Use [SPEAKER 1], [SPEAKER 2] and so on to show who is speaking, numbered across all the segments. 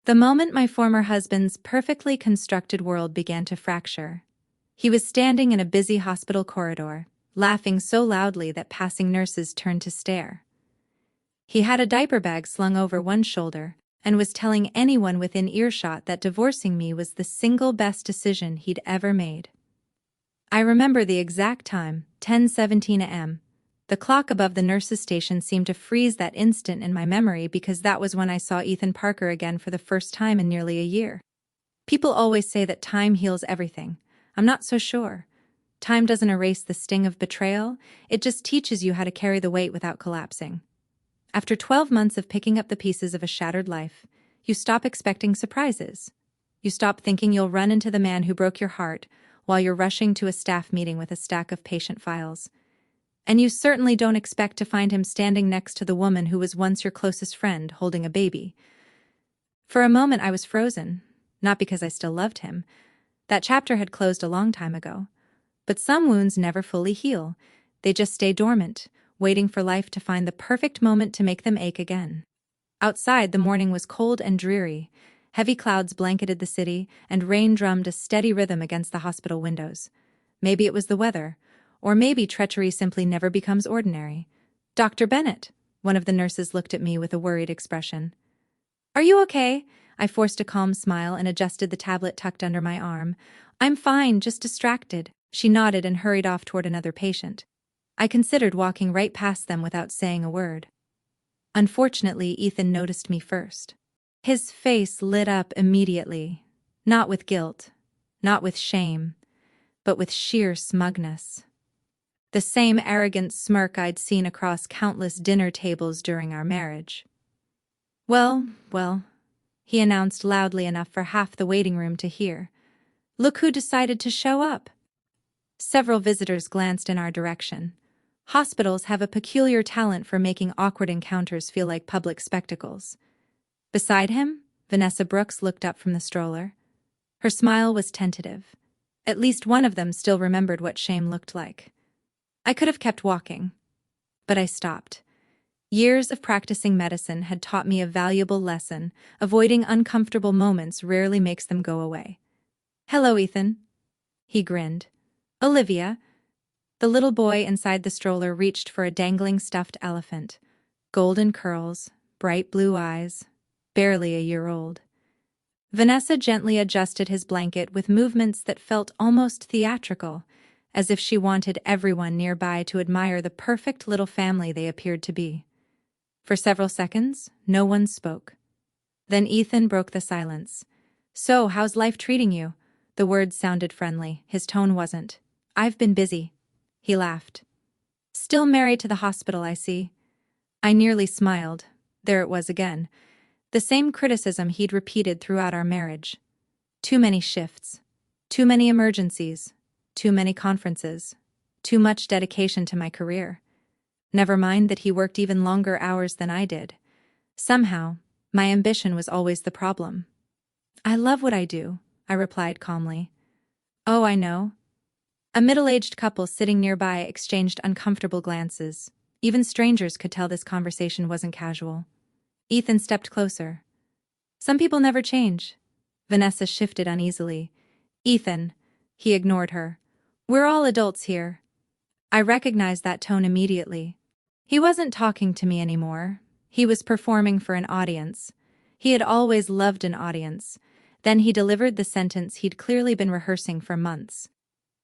[SPEAKER 1] The moment my former husband's perfectly constructed world began to fracture. He was standing in a busy hospital corridor, laughing so loudly that passing nurses turned to stare. He had a diaper bag slung over one shoulder and was telling anyone within earshot that divorcing me was the single best decision he'd ever made. I remember the exact time, 10:17 a.m. The clock above the nurse's station seemed to freeze that instant in my memory because that was when I saw Ethan Parker again for the first time in nearly a year. People always say that time heals everything. I'm not so sure. Time doesn't erase the sting of betrayal, it just teaches you how to carry the weight without collapsing. After 12 months of picking up the pieces of a shattered life, you stop expecting surprises. You stop thinking you'll run into the man who broke your heart while you're rushing to a staff meeting with a stack of patient files. And you certainly don't expect to find him standing next to the woman who was once your closest friend holding a baby. For a moment I was frozen, not because I still loved him. That chapter had closed a long time ago. But some wounds never fully heal. They just stay dormant, waiting for life to find the perfect moment to make them ache again. Outside, the morning was cold and dreary. Heavy clouds blanketed the city, and rain drummed a steady rhythm against the hospital windows. Maybe it was the weather, or maybe treachery simply never becomes ordinary. "Dr. Bennett," one of the nurses looked at me with a worried expression. "Are you okay?" I forced a calm smile and adjusted the tablet tucked under my arm. "I'm fine, just distracted." She nodded and hurried off toward another patient. I considered walking right past them without saying a word. Unfortunately, Ethan noticed me first. His face lit up immediately, not with guilt, not with shame, but with sheer smugness. The same arrogant smirk I'd seen across countless dinner tables during our marriage. Well, he announced loudly enough for half the waiting room to hear. "Look who decided to show up." Several visitors glanced in our direction. Hospitals have a peculiar talent for making awkward encounters feel like public spectacles. Beside him, Vanessa Brooks looked up from the stroller. Her smile was tentative. At least one of them still remembered what shame looked like. I could have kept walking, but I stopped. Years of practicing medicine had taught me a valuable lesson. Avoiding uncomfortable moments rarely makes them go away. "Hello, Ethan." He grinned. "Olivia." The little boy inside the stroller reached for a dangling stuffed elephant. Golden curls, bright blue eyes, barely a year old. Vanessa gently adjusted his blanket with movements that felt almost theatrical, as if she wanted everyone nearby to admire the perfect little family they appeared to be. For several seconds, no one spoke. Then Ethan broke the silence. "So, how's life treating you?" The words sounded friendly. His tone wasn't. "I've been busy." He laughed. "Still married to the hospital, I see." I nearly smiled. There it was again. The same criticism he'd repeated throughout our marriage. Too many shifts. Too many emergencies. Too many conferences. Too much dedication to my career. Never mind that he worked even longer hours than I did. Somehow, my ambition was always the problem. "I love what I do," I replied calmly. "Oh, I know." A middle-aged couple sitting nearby exchanged uncomfortable glances. Even strangers could tell this conversation wasn't casual. Ethan stepped closer. "Some people never change." Vanessa shifted uneasily. "Ethan." He ignored her. "We're all adults here." I recognized that tone immediately. He wasn't talking to me anymore. He was performing for an audience. He had always loved an audience. Then he delivered the sentence he'd clearly been rehearsing for months.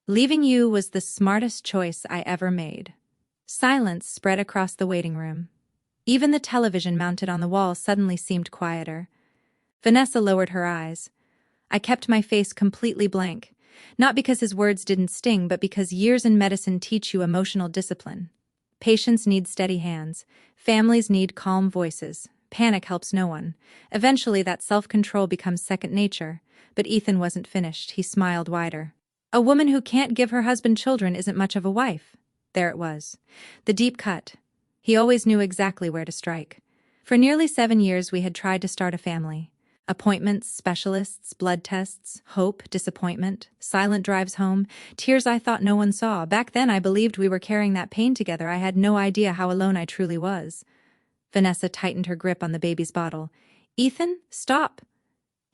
[SPEAKER 1] "Leaving you was the smartest choice I ever made." Silence spread across the waiting room. Even the television mounted on the wall suddenly seemed quieter. Vanessa lowered her eyes. I kept my face completely blank, not because his words didn't sting, but because years in medicine teach you emotional discipline. Patients need steady hands. Families need calm voices. Panic helps no one. Eventually that self-control becomes second nature. But Ethan wasn't finished. He smiled wider. "A woman who can't give her husband children isn't much of a wife." There it was. The deep cut. He always knew exactly where to strike. For nearly 7 years we had tried to start a family. Appointments, specialists, blood tests, hope, disappointment, silent drives home, tears I thought no one saw. Back then I believed we were carrying that pain together. I had no idea how alone I truly was. Vanessa tightened her grip on the baby's bottle. "Ethan, stop."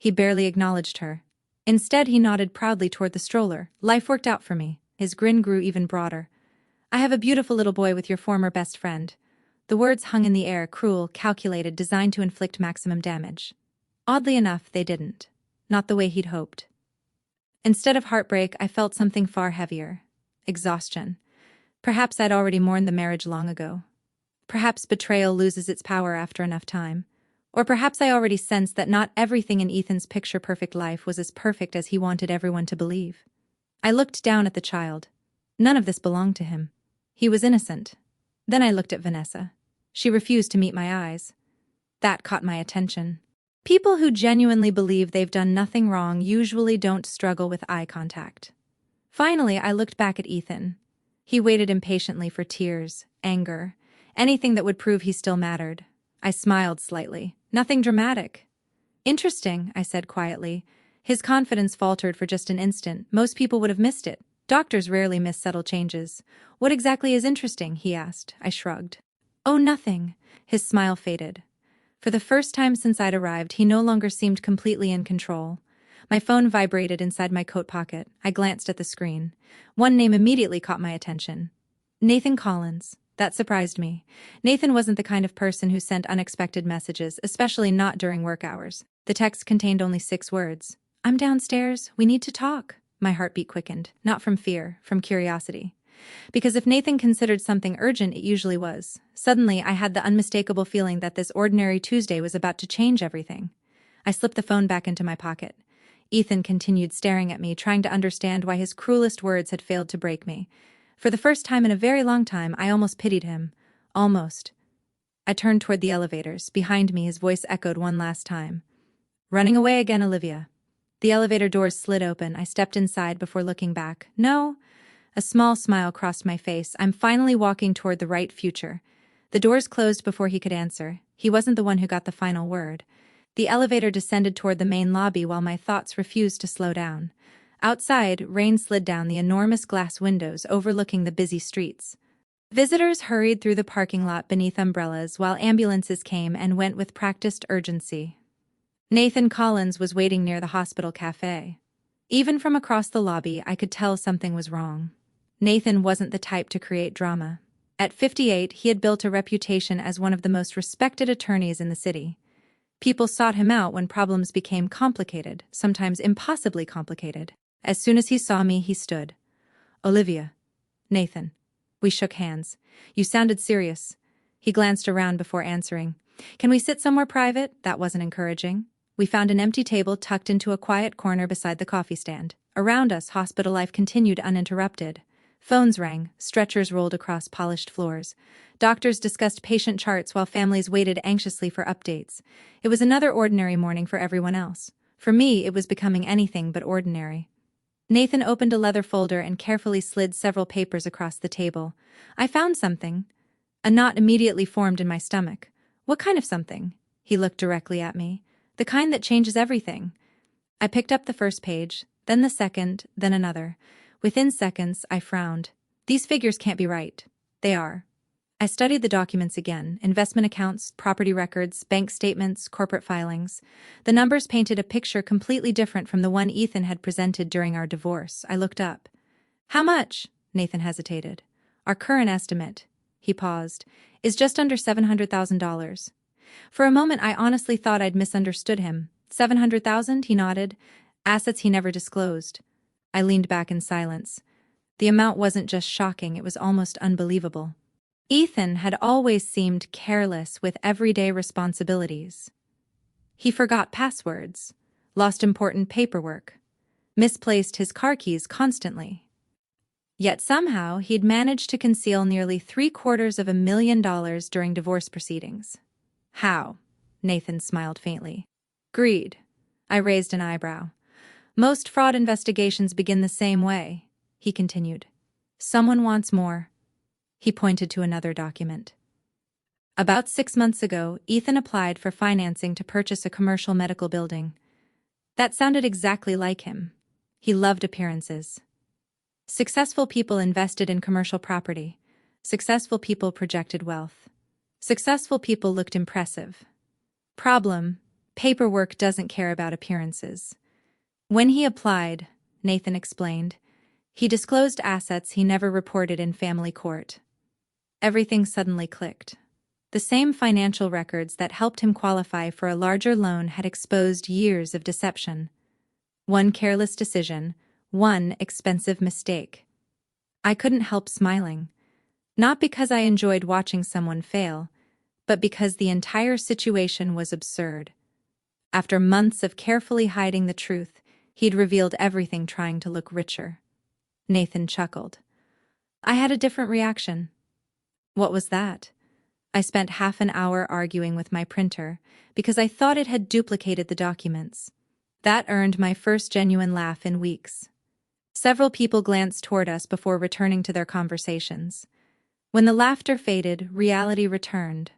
[SPEAKER 1] He barely acknowledged her. Instead, he nodded proudly toward the stroller. Life worked out for me. His grin grew even broader. I have a beautiful little boy with your former best friend. The words hung in the air, cruel, calculated, designed to inflict maximum damage. Oddly enough, they didn't. Not the way he'd hoped. Instead of heartbreak, I felt something far heavier. Exhaustion. Perhaps I'd already mourned the marriage long ago. Perhaps betrayal loses its power after enough time. Or perhaps I already sensed that not everything in Ethan's picture-perfect life was as perfect as he wanted everyone to believe. I looked down at the child. None of this belonged to him. He was innocent. Then I looked at Vanessa. She refused to meet my eyes. That caught my attention. People who genuinely believe they've done nothing wrong usually don't struggle with eye contact. Finally, I looked back at Ethan. He waited impatiently for tears, anger, anything that would prove he still mattered. I smiled slightly. Nothing dramatic. Interesting, I said quietly. His confidence faltered for just an instant. Most people would have missed it. Doctors rarely miss subtle changes. What exactly is interesting? He asked. I shrugged. Oh, nothing. His smile faded. For the first time since I'd arrived, he no longer seemed completely in control. My phone vibrated inside my coat pocket. I glanced at the screen. One name immediately caught my attention. Nathan Collins. That surprised me. Nathan wasn't the kind of person who sent unexpected messages, especially not during work hours. The text contained only 6 words. I'm downstairs. We need to talk. My heartbeat quickened. Not from fear, from curiosity. Because if Nathan considered something urgent, it usually was. Suddenly, I had the unmistakable feeling that this ordinary Tuesday was about to change everything. I slipped the phone back into my pocket. Ethan continued staring at me, trying to understand why his cruelest words had failed to break me. For the first time in a very long time, I almost pitied him. Almost. I turned toward the elevators. Behind me, his voice echoed one last time. Running away again, Olivia. The elevator doors slid open. I stepped inside before looking back. No. A small smile crossed my face. I'm finally walking toward the right future. The doors closed before he could answer. He wasn't the one who got the final word. The elevator descended toward the main lobby while my thoughts refused to slow down. Outside, rain slid down the enormous glass windows overlooking the busy streets. Visitors hurried through the parking lot beneath umbrellas while ambulances came and went with practiced urgency. Nathan Collins was waiting near the hospital cafe. Even from across the lobby, I could tell something was wrong. Nathan wasn't the type to create drama. At 58, he had built a reputation as one of the most respected attorneys in the city. People sought him out when problems became complicated, sometimes impossibly complicated. As soon as he saw me, he stood. Olivia. Nathan. We shook hands. You sounded serious. He glanced around before answering. Can we sit somewhere private? That wasn't encouraging. We found an empty table tucked into a quiet corner beside the coffee stand. Around us, hospital life continued uninterrupted. Phones rang, stretchers rolled across polished floors. Doctors discussed patient charts while families waited anxiously for updates. It was another ordinary morning for everyone else. For me, it was becoming anything but ordinary. Nathan opened a leather folder and carefully slid several papers across the table. I found something. A knot immediately formed in my stomach. What kind of something? He looked directly at me. The kind that changes everything. I picked up the first page, then the second, then another. Within seconds, I frowned. These figures can't be right. They are. I studied the documents again, investment accounts, property records, bank statements, corporate filings. The numbers painted a picture completely different from the one Ethan had presented during our divorce. I looked up. How much? Nathan hesitated. Our current estimate, he paused, is just under $700,000. For a moment, I honestly thought I'd misunderstood him. $700,000? He nodded. Assets he never disclosed. I leaned back in silence. The amount wasn't just shocking, it was almost unbelievable. Ethan had always seemed careless with everyday responsibilities. He forgot passwords, lost important paperwork, misplaced his car keys constantly. Yet somehow he'd managed to conceal nearly $750,000 during divorce proceedings. How? Nathan smiled faintly. Greed. I raised an eyebrow. Most fraud investigations begin the same way, he continued. Someone wants more. He pointed to another document. About 6 months ago, Ethan applied for financing to purchase a commercial medical building. That sounded exactly like him. He loved appearances. Successful people invested in commercial property. Successful people projected wealth. Successful people looked impressive. Problem: Paperwork doesn't care about appearances. When he applied, Nathan explained, he disclosed assets he never reported in family court. Everything suddenly clicked. The same financial records that helped him qualify for a larger loan had exposed years of deception. One careless decision, one expensive mistake. I couldn't help smiling. Not because I enjoyed watching someone fail, but because the entire situation was absurd. After months of carefully hiding the truth, he'd revealed everything trying to look richer. Nathan chuckled. I had a different reaction. What was that? I spent half an hour arguing with my printer because I thought it had duplicated the documents. That earned my first genuine laugh in weeks. Several people glanced toward us before returning to their conversations. When the laughter faded, reality returned.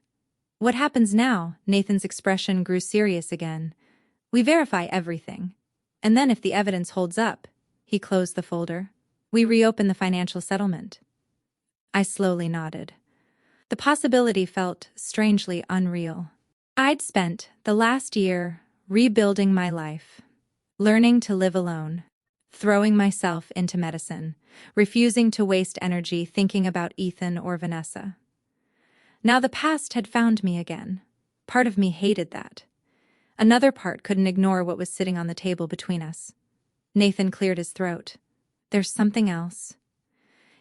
[SPEAKER 1] What happens now? Nathan's expression grew serious again. We verify everything. And then if the evidence holds up, he closed the folder. We reopen the financial settlement. I slowly nodded. The possibility felt strangely unreal. I'd spent the last year rebuilding my life, learning to live alone, throwing myself into medicine, refusing to waste energy thinking about Ethan or Vanessa. Now the past had found me again. Part of me hated that. Another part couldn't ignore what was sitting on the table between us. Nathan cleared his throat. There's something else.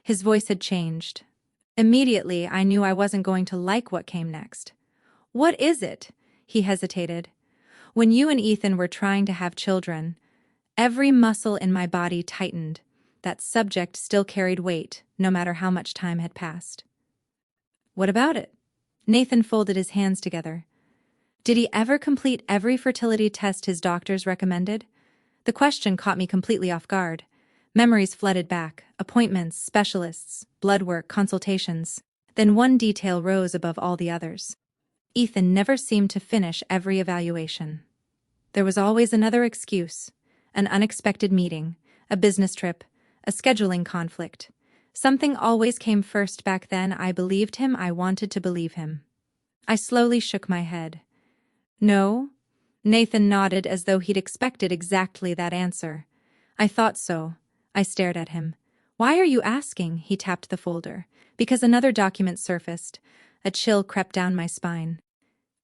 [SPEAKER 1] His voice had changed. Immediately, I knew I wasn't going to like what came next. What is it? He hesitated. When you and Ethan were trying to have children, every muscle in my body tightened. That subject still carried weight, no matter how much time had passed. What about it? Nathan folded his hands together. Did he ever complete every fertility test his doctors recommended? The question caught me completely off guard. Memories flooded back, appointments, specialists, blood work, consultations. Then one detail rose above all the others. Ethan never seemed to finish every evaluation. There was always another excuse, an unexpected meeting, a business trip, a scheduling conflict. Something always came first back then. I believed him, I wanted to believe him. I slowly shook my head. No? Nathan nodded as though he'd expected exactly that answer. I thought so. I stared at him. Why are you asking? He tapped the folder. Because another document surfaced. A chill crept down my spine.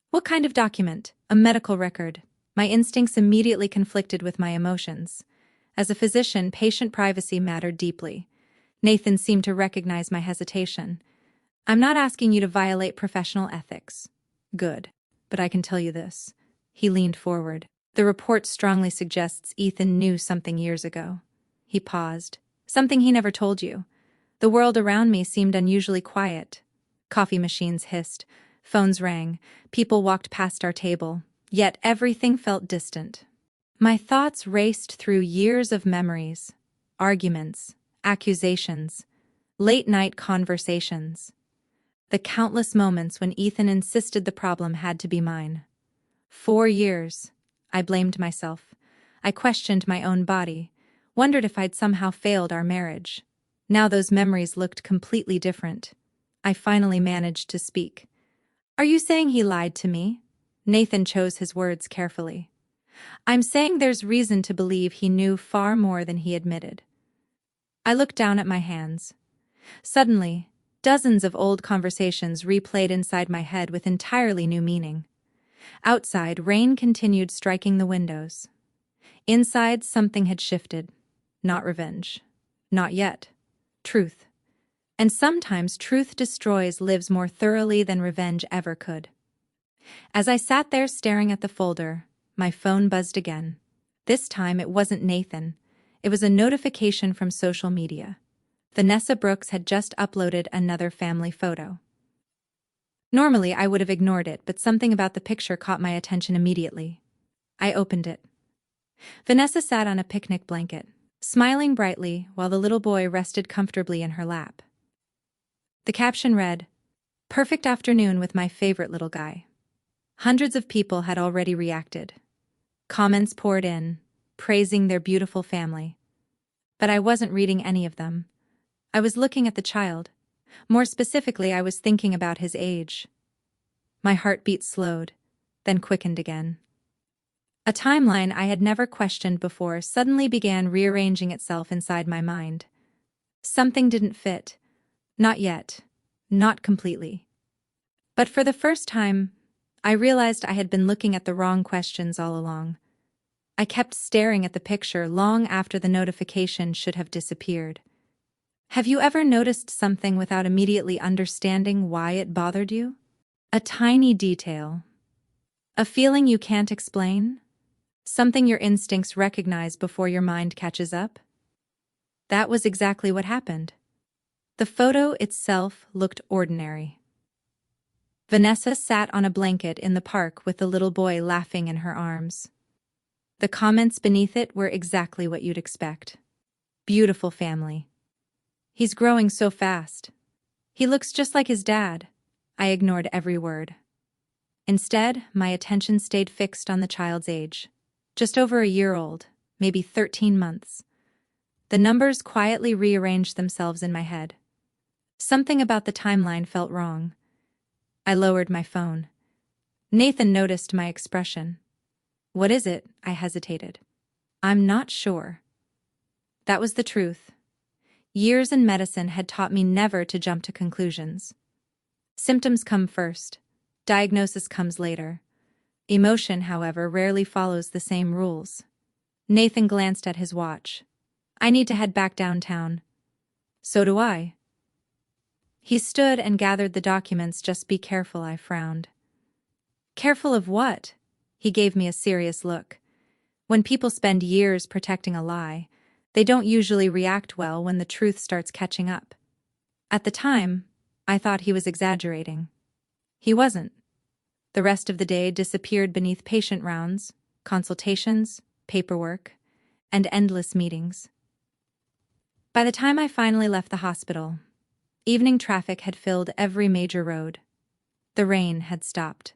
[SPEAKER 1] What kind of document? A medical record. My instincts immediately conflicted with my emotions. As a physician, patient privacy mattered deeply. Nathan seemed to recognize my hesitation. I'm not asking you to violate professional ethics. Good. But I can tell you this. He leaned forward. The report strongly suggests Ethan knew something years ago. He paused. Something he never told you. The world around me seemed unusually quiet. Coffee machines hissed. Phones rang. People walked past our table. Yet everything felt distant. My thoughts raced through years of memories, arguments, accusations, late-night conversations. The countless moments when Ethan insisted the problem had to be mine. 4 years. I blamed myself. I questioned my own body. Wondered if I'd somehow failed our marriage. Now those memories looked completely different. I finally managed to speak. Are you saying he lied to me? Nathan chose his words carefully. I'm saying there's reason to believe he knew far more than he admitted. I looked down at my hands. Suddenly, dozens of old conversations replayed inside my head with entirely new meaning. Outside, rain continued striking the windows. Inside, something had shifted. Not revenge. Not yet. Truth. And sometimes truth destroys lives more thoroughly than revenge ever could. As I sat there staring at the folder, my phone buzzed again. This time it wasn't Nathan. It was a notification from social media. Vanessa Brooks had just uploaded another family photo. Normally I would have ignored it, but something about the picture caught my attention immediately. I opened it. Vanessa sat on a picnic blanket, smiling brightly while the little boy rested comfortably in her lap. The caption read, "Perfect afternoon with my favorite little guy." Hundreds of people had already reacted. Comments poured in, praising their beautiful family. But I wasn't reading any of them. I was looking at the child. More specifically, I was thinking about his age. My heartbeat slowed, then quickened again. A timeline I had never questioned before suddenly began rearranging itself inside my mind. Something didn't fit. Not yet. Not completely. But for the first time, I realized I had been looking at the wrong questions all along. I kept staring at the picture long after the notification should have disappeared. Have you ever noticed something without immediately understanding why it bothered you? A tiny detail. A feeling you can't explain? Something your instincts recognize before your mind catches up? That was exactly what happened. The photo itself looked ordinary. Vanessa sat on a blanket in the park with the little boy laughing in her arms. The comments beneath it were exactly what you'd expect. Beautiful family. He's growing so fast. He looks just like his dad. I ignored every word. Instead, my attention stayed fixed on the child's age. Just over a year old, maybe 13 months. The numbers quietly rearranged themselves in my head. Something about the timeline felt wrong. I lowered my phone. Nathan noticed my expression. "What is it?" I hesitated. "I'm not sure." That was the truth. Years in medicine had taught me never to jump to conclusions. Symptoms come first. Diagnosis comes later. Emotion, however, rarely follows the same rules. Nathan glanced at his watch. "I need to head back downtown." "So do I." He stood and gathered the documents. "Just be careful," I frowned. "Careful of what?" He gave me a serious look. When people spend years protecting a lie, they don't usually react well when the truth starts catching up. At the time, I thought he was exaggerating. He wasn't. The rest of the day disappeared beneath patient rounds, consultations, paperwork, and endless meetings. By the time I finally left the hospital, evening traffic had filled every major road. The rain had stopped.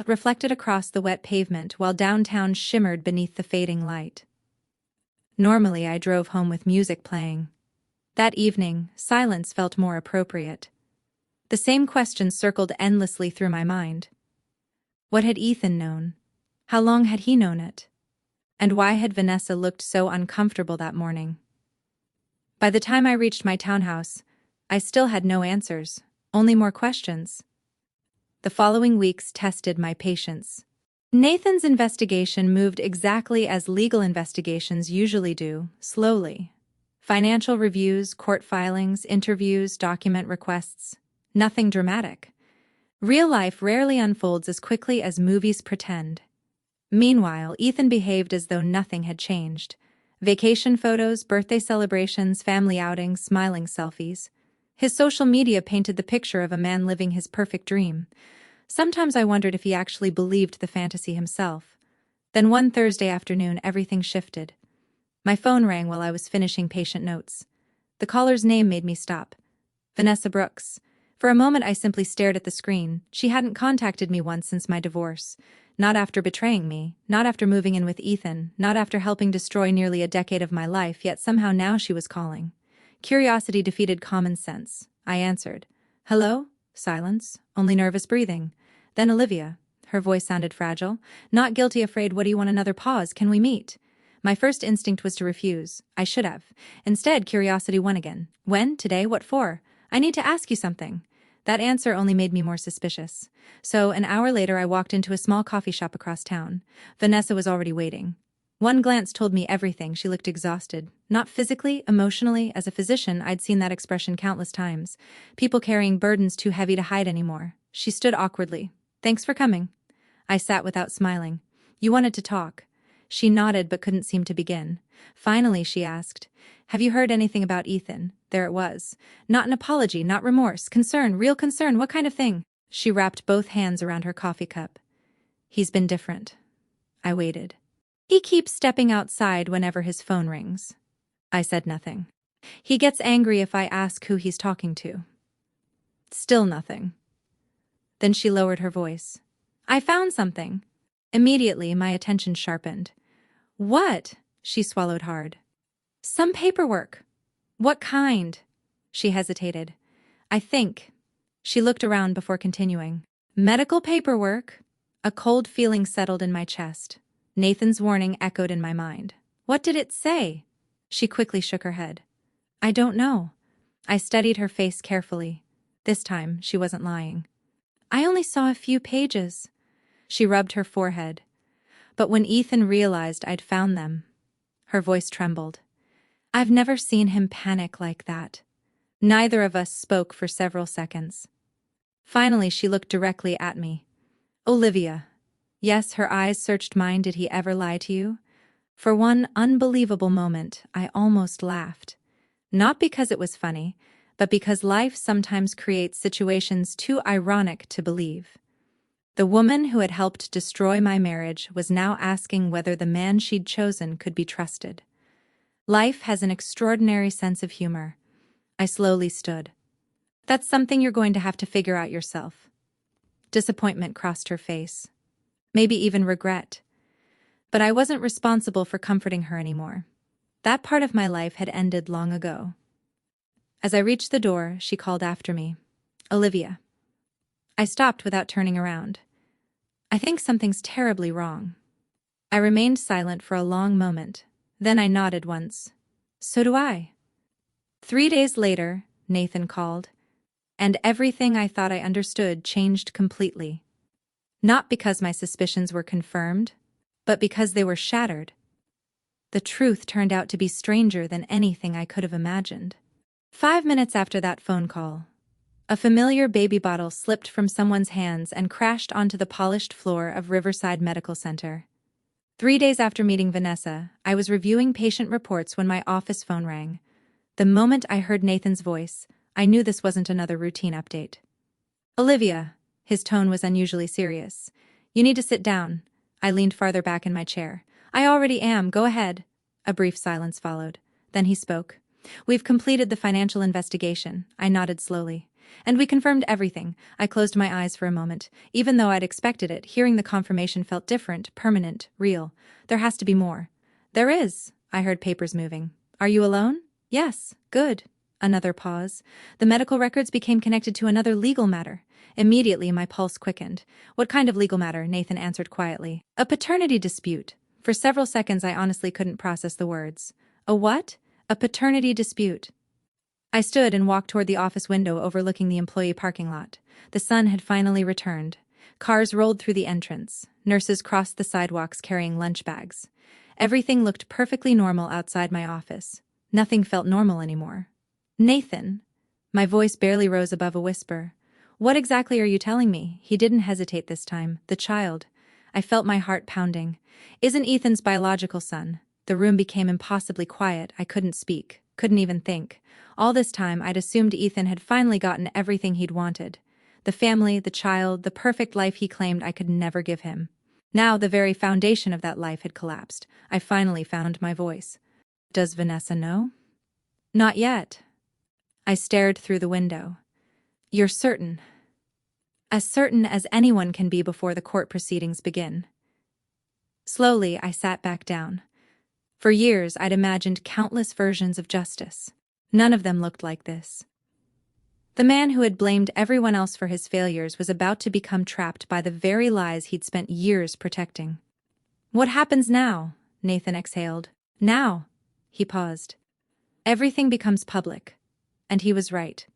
[SPEAKER 1] Reflected across the wet pavement while downtown shimmered beneath the fading light. Normally, I drove home with music playing. That evening, silence felt more appropriate. The same questions circled endlessly through my mind. What had Ethan known? How long had he known it? And why had Vanessa looked so uncomfortable that morning? By the time I reached my townhouse, I still had no answers, only more questions. The following weeks tested my patience. Nathan's investigation moved exactly as legal investigations usually do, slowly. Financial reviews, court filings, interviews, document requests. Nothing dramatic. Real life rarely unfolds as quickly as movies pretend. Meanwhile, Ethan behaved as though nothing had changed. Vacation photos, birthday celebrations, family outings, smiling selfies. His social media painted the picture of a man living his perfect dream. Sometimes I wondered if he actually believed the fantasy himself. Then one Thursday afternoon, everything shifted. My phone rang while I was finishing patient notes. The caller's name made me stop. Vanessa Brooks. For a moment I simply stared at the screen. She hadn't contacted me once since my divorce. Not after betraying me, not after moving in with Ethan, not after helping destroy nearly a decade of my life, yet somehow now she was calling. Curiosity defeated common sense. I answered. "Hello?" Silence. Only nervous breathing. Then Olivia. Her voice sounded fragile. "Not guilty, afraid. What do you want? Another pause? Can we meet?" My first instinct was to refuse. I should have. Instead, curiosity won again. "When? Today? What for?" "I need to ask you something." That answer only made me more suspicious. So, an hour later, I walked into a small coffee shop across town. Vanessa was already waiting. One glance told me everything. She looked exhausted. Not physically, emotionally. As a physician, I'd seen that expression countless times. People carrying burdens too heavy to hide anymore. She stood awkwardly. "Thanks for coming." I sat without smiling. "You wanted to talk." She nodded but couldn't seem to begin. Finally, she asked, "Have you heard anything about Ethan?" There it was. Not an apology, not remorse. Concern, real concern. What kind of thing? She wrapped both hands around her coffee cup. "He's been different." I waited. "He keeps stepping outside whenever his phone rings." I said nothing. "He gets angry if I ask who he's talking to." Still nothing. Then she lowered her voice. "I found something." Immediately, my attention sharpened. "What?" She swallowed hard. "Some paperwork." "What kind?" She hesitated. "I think." She looked around before continuing. "Medical paperwork." A cold feeling settled in my chest. Nathan's warning echoed in my mind. What did it say? She quickly shook her head. I don't know. I studied her face carefully. This time, she wasn't lying. I only saw a few pages. She rubbed her forehead. But when Ethan realized I'd found them, her voice trembled. I've never seen him panic like that. Neither of us spoke for several seconds. Finally, she looked directly at me. Olivia. Yes, her eyes searched mine. Did he ever lie to you? For one unbelievable moment, I almost laughed. Not because it was funny, but because life sometimes creates situations too ironic to believe. The woman who had helped destroy my marriage was now asking whether the man she'd chosen could be trusted. Life has an extraordinary sense of humor. I slowly stood. That's something you're going to have to figure out yourself. Disappointment crossed her face. Maybe even regret. But I wasn't responsible for comforting her anymore. That part of my life had ended long ago. As I reached the door, she called after me. Olivia. I stopped without turning around. I think something's terribly wrong. I remained silent for a long moment. Then I nodded once. So do I. 3 days later, Nathan called. And everything I thought I understood changed completely. Not because my suspicions were confirmed, but because they were shattered. The truth turned out to be stranger than anything I could have imagined. 5 minutes after that phone call, a familiar baby bottle slipped from someone's hands and crashed onto the polished floor of Riverside Medical Center. 3 days after meeting Vanessa, I was reviewing patient reports when my office phone rang. The moment I heard Nathan's voice, I knew this wasn't another routine update. Olivia, his tone was unusually serious. You need to sit down. I leaned farther back in my chair. I already am, go ahead. A brief silence followed. Then he spoke. We've completed the financial investigation. I nodded slowly. And we confirmed everything. I closed my eyes for a moment. Even though I'd expected it, hearing the confirmation felt different, permanent, real. There has to be more. There is. I heard papers moving. Are you alone? Yes. Good. Another pause. The medical records became connected to another legal matter. Immediately, my pulse quickened. What kind of legal matter? Nathan answered quietly. A paternity dispute. For several seconds, I honestly couldn't process the words. A what? A paternity dispute. I stood and walked toward the office window overlooking the employee parking lot. The sun had finally returned. Cars rolled through the entrance. Nurses crossed the sidewalks carrying lunch bags. Everything looked perfectly normal outside my office. Nothing felt normal anymore. Nathan. My voice barely rose above a whisper. What exactly are you telling me? He didn't hesitate this time. The child. I felt my heart pounding. Isn't Ethan's biological son. The room became impossibly quiet. I couldn't speak. Couldn't even think. All this time, I'd assumed Ethan had finally gotten everything he'd wanted. The family, the child, the perfect life he claimed I could never give him. Now, the very foundation of that life had collapsed. I finally found my voice. Does Vanessa know? Not yet. I stared through the window. You're certain. As certain as anyone can be before the court proceedings begin. Slowly, I sat back down. For years, I'd imagined countless versions of justice. None of them looked like this. The man who had blamed everyone else for his failures was about to become trapped by the very lies he'd spent years protecting. What happens now? Nathan exhaled. Now. He paused. Everything becomes public. And he was right.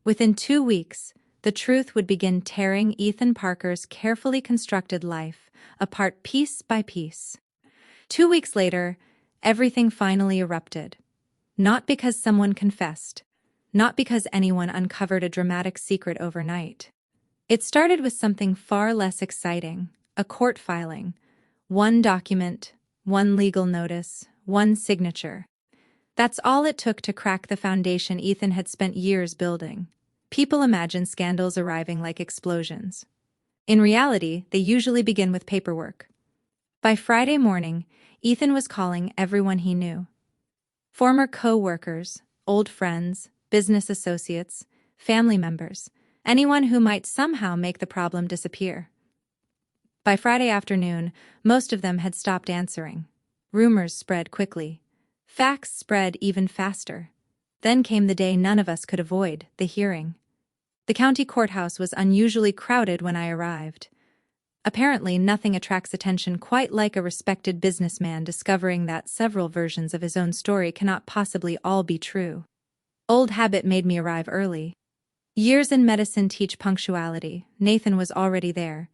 [SPEAKER 1] Within 2 weeks, the truth would begin tearing Ethan Parker's carefully constructed life apart piece by piece. 2 weeks later, everything finally erupted. Not because someone confessed. Not because anyone uncovered a dramatic secret overnight. It started with something far less exciting, a court filing. One document, one legal notice, one signature. That's all it took to crack the foundation Ethan had spent years building. People imagine scandals arriving like explosions. In reality, they usually begin with paperwork. By Friday morning, Ethan was calling everyone he knew. Former co-workers, old friends, business associates, family members, anyone who might somehow make the problem disappear. By Friday afternoon, most of them had stopped answering. Rumors spread quickly. Facts spread even faster. Then came the day none of us could avoid, the hearing. The county courthouse was unusually crowded when I arrived. Apparently, nothing attracts attention quite like a respected businessman discovering that several versions of his own story cannot possibly all be true. Old habit made me arrive early. Years in medicine teach punctuality. Nathan was already there.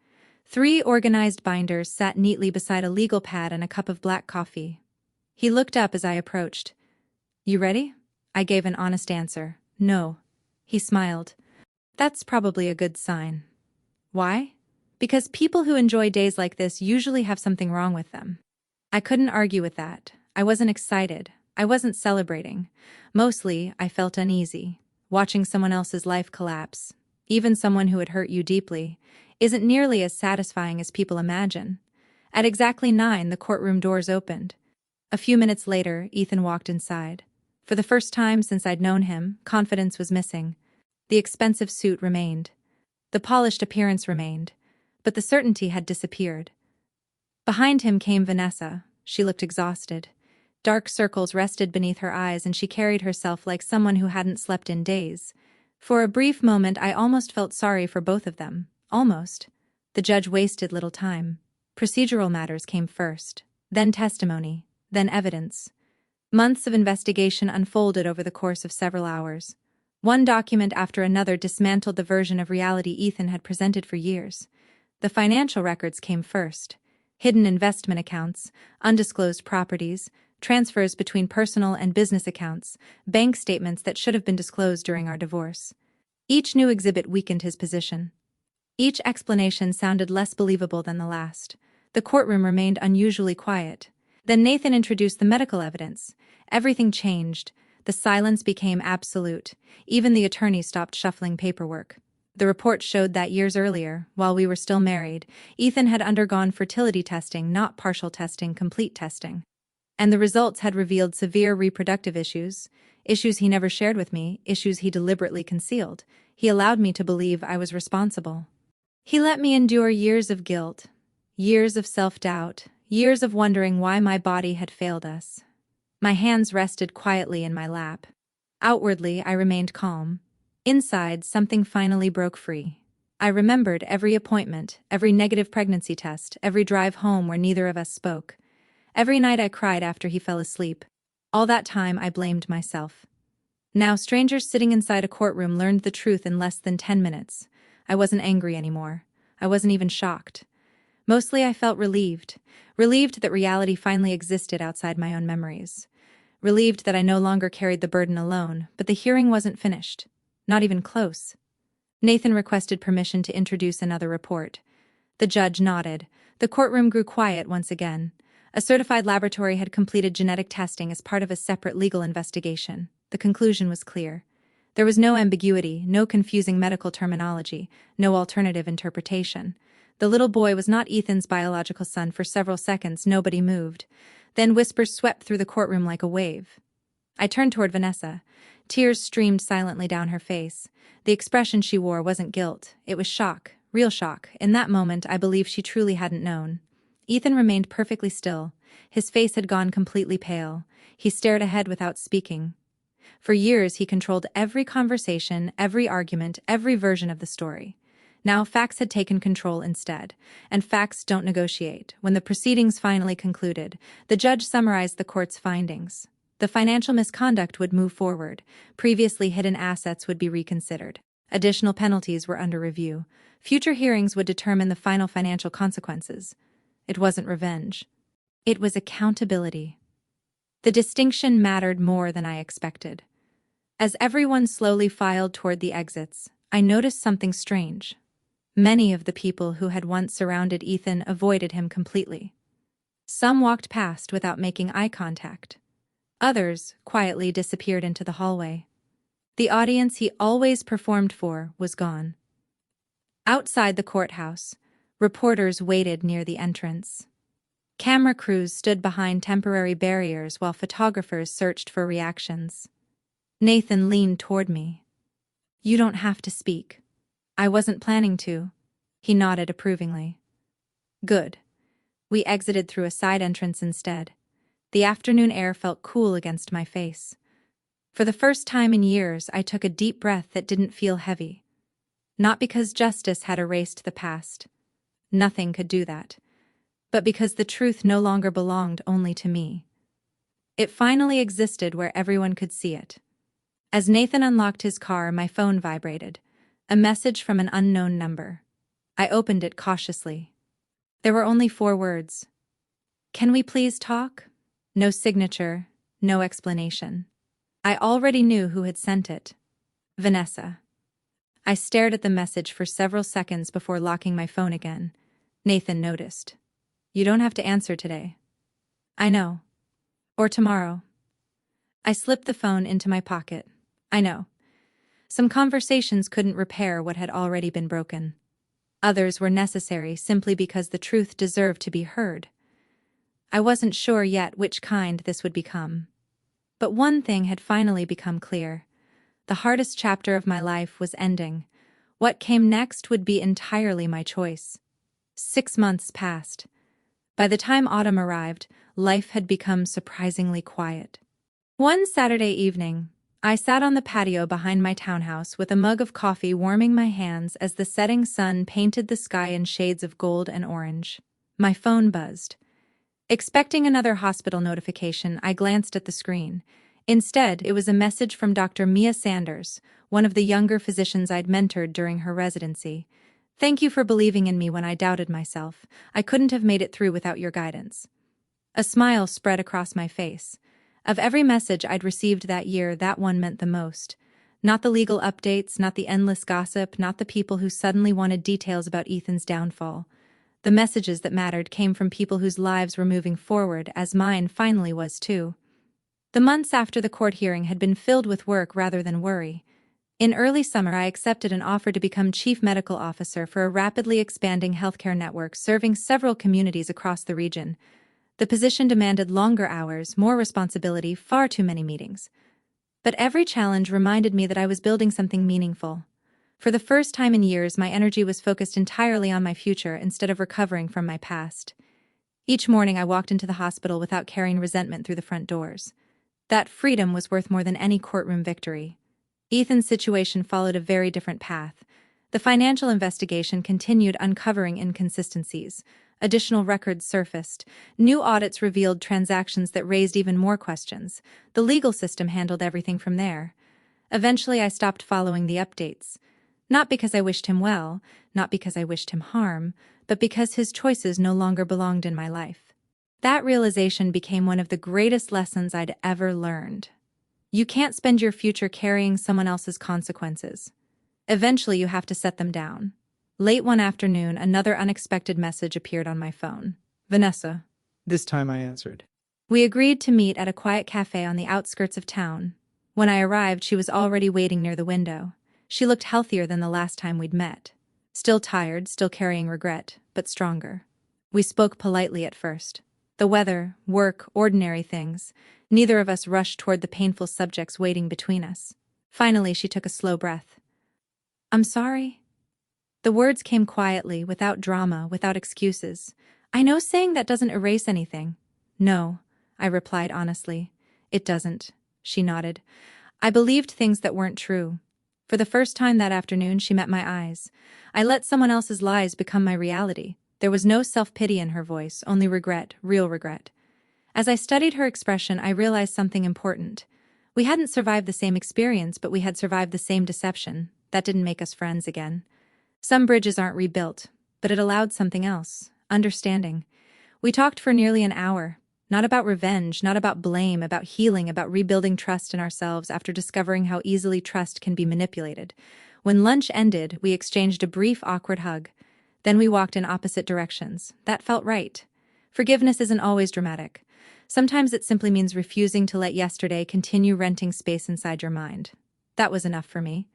[SPEAKER 1] 3 organized binders sat neatly beside a legal pad and a cup of black coffee. He looked up as I approached. "You ready?" I gave an honest answer. "No." He smiled. "That's probably a good sign." "Why?" "Because people who enjoy days like this usually have something wrong with them." I couldn't argue with that. I wasn't excited. I wasn't celebrating. Mostly, I felt uneasy. Watching someone else's life collapse, even someone who had hurt you deeply, isn't nearly as satisfying as people imagine. At exactly 9, the courtroom doors opened. A few minutes later, Ethan walked inside. For the first time since I'd known him, confidence was missing. The expensive suit remained. The polished appearance remained. But the certainty had disappeared. Behind him came Vanessa. She looked exhausted. Dark circles rested beneath her eyes and she carried herself like someone who hadn't slept in days. For a brief moment I almost felt sorry for both of them. Almost. The judge wasted little time. Procedural matters came first. Then testimony. Then evidence. Months of investigation unfolded over the course of several hours. One document after another dismantled the version of reality Ethan had presented for years. The financial records came first. Hidden investment accounts, undisclosed properties, transfers between personal and business accounts, bank statements that should have been disclosed during our divorce. Each new exhibit weakened his position. Each explanation sounded less believable than the last. The courtroom remained unusually quiet. Then Nathan introduced the medical evidence. Everything changed. The silence became absolute. Even the attorney stopped shuffling paperwork. The report showed that years earlier, while we were still married, Ethan had undergone fertility testing, not partial testing, complete testing. And the results had revealed severe reproductive issues he never shared with me, issues he deliberately concealed. He allowed me to believe I was responsible. He let me endure years of guilt, years of self-doubt, years of wondering why my body had failed us. My hands rested quietly in my lap. Outwardly, I remained calm. Inside, something finally broke free. I remembered every appointment, every negative pregnancy test, every drive home where neither of us spoke. Every night I cried after he fell asleep. All that time I blamed myself. Now strangers sitting inside a courtroom learned the truth in less than 10 minutes. I wasn't angry anymore. I wasn't even shocked. Mostly I felt relieved. Relieved that reality finally existed outside my own memories. Relieved that I no longer carried the burden alone, but the hearing wasn't finished. Not even close. Nathan requested permission to introduce another report. The judge nodded. The courtroom grew quiet once again. A certified laboratory had completed genetic testing as part of a separate legal investigation. The conclusion was clear. There was no ambiguity, no confusing medical terminology, no alternative interpretation. The little boy was not Ethan's biological son. For several seconds, nobody moved. Then whispers swept through the courtroom like a wave. I turned toward Vanessa. Tears streamed silently down her face. The expression she wore wasn't guilt. It was shock, real shock. In that moment, I believe she truly hadn't known. Ethan remained perfectly still. His face had gone completely pale. He stared ahead without speaking. For years, he controlled every conversation, every argument, every version of the story. Now facts had taken control instead, and facts don't negotiate. When the proceedings finally concluded, the judge summarized the court's findings. The financial misconduct would move forward. Previously hidden assets would be reconsidered. Additional penalties were under review. Future hearings would determine the final financial consequences. It wasn't revenge. It was accountability. The distinction mattered more than I expected. As everyone slowly filed toward the exits, I noticed something strange. Many of the people who had once surrounded Ethan avoided him completely. Some walked past without making eye contact. Others quietly disappeared into the hallway. The audience he always performed for was gone. Outside the courthouse, reporters waited near the entrance. Camera crews stood behind temporary barriers while photographers searched for reactions. Nathan leaned toward me. "You don't have to speak." "I wasn't planning to." He nodded approvingly. "Good." We exited through a side entrance instead. The afternoon air felt cool against my face. For the first time in years, I took a deep breath that didn't feel heavy. Not because justice had erased the past. Nothing could do that. But because the truth no longer belonged only to me. It finally existed where everyone could see it. As Nathan unlocked his car, my phone vibrated. A message from an unknown number. I opened it cautiously. There were only 4 words. "Can we please talk?" No signature, no explanation. I already knew who had sent it. Vanessa. I stared at the message for several seconds before locking my phone again. Nathan noticed. "You don't have to answer today." "I know. Or tomorrow." I slipped the phone into my pocket. "I know. Some conversations couldn't repair what had already been broken. Others were necessary simply because the truth deserved to be heard. I wasn't sure yet which kind this would become. But one thing had finally become clear. The hardest chapter of my life was ending. What came next would be entirely my choice. 6 months passed. By the time autumn arrived, life had become surprisingly quiet. One Saturday evening, I sat on the patio behind my townhouse with a mug of coffee warming my hands as the setting sun painted the sky in shades of gold and orange. My phone buzzed. Expecting another hospital notification, I glanced at the screen. Instead, it was a message from Dr. Mia Sanders, one of the younger physicians I'd mentored during her residency. "Thank you for believing in me when I doubted myself. I couldn't have made it through without your guidance." A smile spread across my face. Of every message I'd received that year, that one meant the most. Not the legal updates, not the endless gossip, not the people who suddenly wanted details about Ethan's downfall. The messages that mattered came from people whose lives were moving forward, as mine finally was too. The months after the court hearing had been filled with work rather than worry. In early summer, I accepted an offer to become chief medical officer for a rapidly expanding healthcare network serving several communities across the region. The position demanded longer hours, more responsibility, far too many meetings. But every challenge reminded me that I was building something meaningful. For the first time in years, my energy was focused entirely on my future instead of recovering from my past. Each morning, I walked into the hospital without carrying resentment through the front doors. That freedom was worth more than any courtroom victory. Ethan's situation followed a very different path. The financial investigation continued, uncovering inconsistencies. Additional records surfaced. New audits revealed transactions that raised even more questions. The legal system handled everything from there. Eventually, I stopped following the updates. Not because I wished him well, not because I wished him harm, but because his choices no longer belonged in my life. That realization became one of the greatest lessons I'd ever learned. You can't spend your future carrying someone else's consequences. Eventually, you have to set them down. Late one afternoon, another unexpected message appeared on my phone. "Vanessa."
[SPEAKER 2] This time I answered.
[SPEAKER 1] We agreed to meet at a quiet cafe on the outskirts of town. When I arrived, she was already waiting near the window. She looked healthier than the last time we'd met. Still tired, still carrying regret, but stronger. We spoke politely at first. The weather, work, ordinary things. Neither of us rushed toward the painful subjects waiting between us. Finally, she took a slow breath. "I'm sorry." The words came quietly, without drama, without excuses. "I know saying that doesn't erase anything." "No," I replied honestly. "It doesn't." She nodded. "I believed things that weren't true." For the first time that afternoon, she met my eyes. I let someone else's lies become my reality. There was no self-pity in her voice, only regret, real regret. As I studied her expression, I realized something important. We hadn't survived the same experience, but we had survived the same deception. That didn't make us friends again. Some bridges aren't rebuilt, but it allowed something else, understanding. We talked for nearly an hour, not about revenge, not about blame, about healing, about rebuilding trust in ourselves after discovering how easily trust can be manipulated. When lunch ended, we exchanged a brief, awkward hug. Then we walked in opposite directions. That felt right. Forgiveness isn't always dramatic. Sometimes it simply means refusing to let yesterday continue renting space inside your mind. That was enough for me.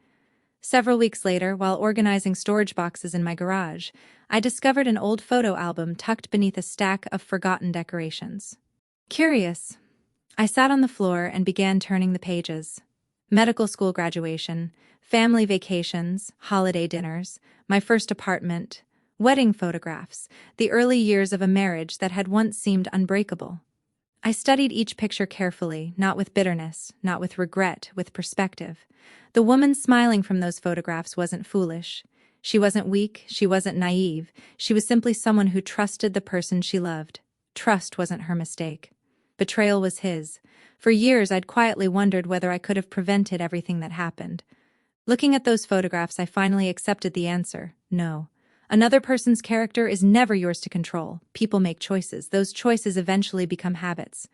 [SPEAKER 1] Several weeks later, while organizing storage boxes in my garage, I discovered an old photo album tucked beneath a stack of forgotten decorations. Curious, I sat on the floor and began turning the pages. Medical school graduation, family vacations, holiday dinners, my first apartment, wedding photographs, the early years of a marriage that had once seemed unbreakable. I studied each picture carefully, not with bitterness, not with regret, with perspective. The woman smiling from those photographs wasn't foolish. She wasn't weak, she wasn't naive, she was simply someone who trusted the person she loved. Trust wasn't her mistake. Betrayal was his. For years I'd quietly wondered whether I could have prevented everything that happened. Looking at those photographs, I finally accepted the answer: no. Another person's character is never yours to control. People make choices. Those choices eventually become habits.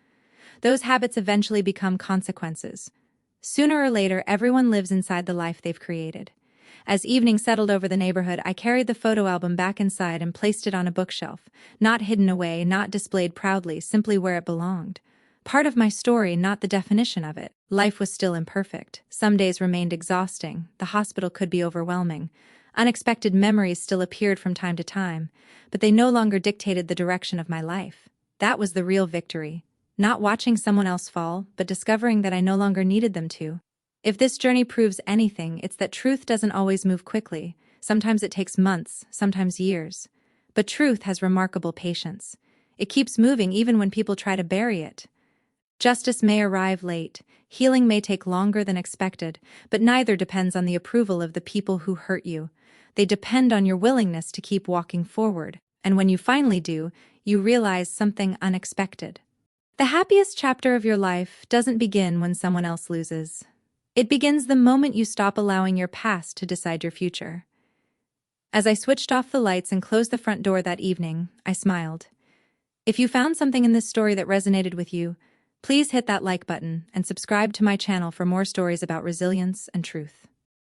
[SPEAKER 1] Those habits eventually become consequences. Sooner or later, everyone lives inside the life they've created. As evening settled over the neighborhood, I carried the photo album back inside and placed it on a bookshelf, not hidden away, not displayed proudly, simply where it belonged. Part of my story, not the definition of it. Life was still imperfect. Some days remained exhausting. The hospital could be overwhelming. Unexpected memories still appeared from time to time, but they no longer dictated the direction of my life. That was the real victory. Not watching someone else fall, but discovering that I no longer needed them to. If this journey proves anything, it's that truth doesn't always move quickly. Sometimes it takes months, sometimes years. But truth has remarkable patience. It keeps moving even when people try to bury it. Justice may arrive late, healing may take longer than expected, but neither depends on the approval of the people who hurt you. They depend on your willingness to keep walking forward, and when you finally do, you realize something unexpected. The happiest chapter of your life doesn't begin when someone else loses. It begins the moment you stop allowing your past to decide your future. As I switched off the lights and closed the front door that evening, I smiled. If you found something in this story that resonated with you, please hit that like button and subscribe to my channel for more stories about resilience and truth.